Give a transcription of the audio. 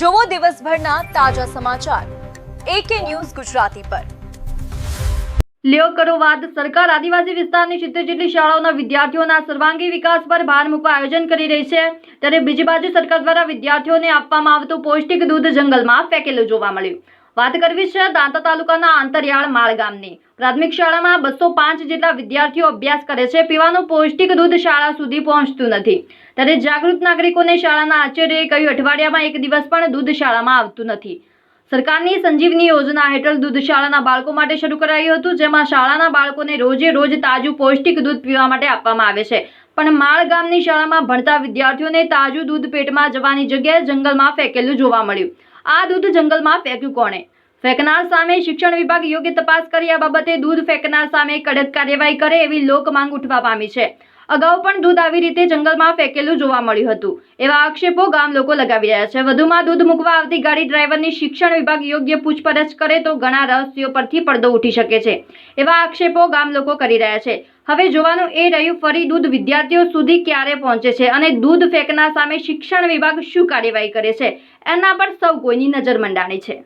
જોવો દિવસભરના તાજા સમાચાર AK ન્યૂઝ ગુજરાતી પર। લ્યો કરો વાત। સરકાર આદિવાસી વિસ્તારની 70 જેટલી શાળાઓના વિદ્યાર્થીઓના સર્વાંગી વિકાસ પર ભાર મૂકવા આયોજન કરી રહી છે, ત્યારે બીજી બાજુ સરકાર દ્વારા વિદ્યાર્થીઓને આપવામાં આવતું પૌષ્ટિક દૂધ જંગલમાં ફેંકેલું જોવા મળ્યું। વાત કરવી છે દાંતા તાલુકાના આંતરિયાળ માળ ગામની પ્રાથમિક શાળામાં 205 જેટલા વિદ્યાર્થીઓ અભ્યાસ કરે છે। પીવાનું પૌષ્ટિક દૂધ શાળા સુધી પહોંચતું નથી, ત્યારે જાગૃત નાગરિકોને શાળાના આચાર્યએ કહ્યું અઠવાડિયામાં એક દિવસ પણ દૂધ શાળામાં આવતું નથી। સરકારની સંજીવની યોજના હેઠળ દૂધ શાળાના બાળકો માટે શરૂ કરાયું હતું, જેમાં શાળાના બાળકોને રોજે રોજ તાજું પૌષ્ટિક દૂધ પીવા માટે આપવામાં આવે છે, પણ માળ ગામની શાળામાં ભણતા વિદ્યાર્થીઓને તાજું દૂધ પેટમાં જવાની જગ્યાએ જંગલમાં ફેંકેલું જોવા મળ્યું। આ દૂધ જંગલમાં ફેંક્યું કોણે? ફેંકનાર સામે શિક્ષણ વિભાગ યોગ્ય તપાસ કરી આ બાબતે દૂધ ફેંકનાર સામે કડક કાર્યવાહી કરે એવી લોક માંગ ઉઠવા પામી છે। અગાઉ પણ દૂધ આવી રીતે જંગલમાં ફેંકેલું જોવા મળ્યું હતું, એવા આક્ષેપો ગામ લોકો લગાવી રહ્યા છે। વધુમાં દૂધ મૂકવા આવતી ગાડી ડ્રાઈવરની શિક્ષણ વિભાગ યોગ્ય પૂછપરછ કરે તો ઘણા રહસ્યો પરથી પડદો ઉઠી શકે છે, એવા આક્ષેપો ગામ લોકો કરી રહ્યા છે। હવે જોવાનું એ રહ્યું ફરી દૂધ વિદ્યાર્થીઓ સુધી ક્યારે પહોંચે છે અને દૂધ ફેંકનાર સામે શિક્ષણ વિભાગ શું કાર્યવાહી કરે છે, એના પર સૌ કોઈની નજર મંડાણી છે।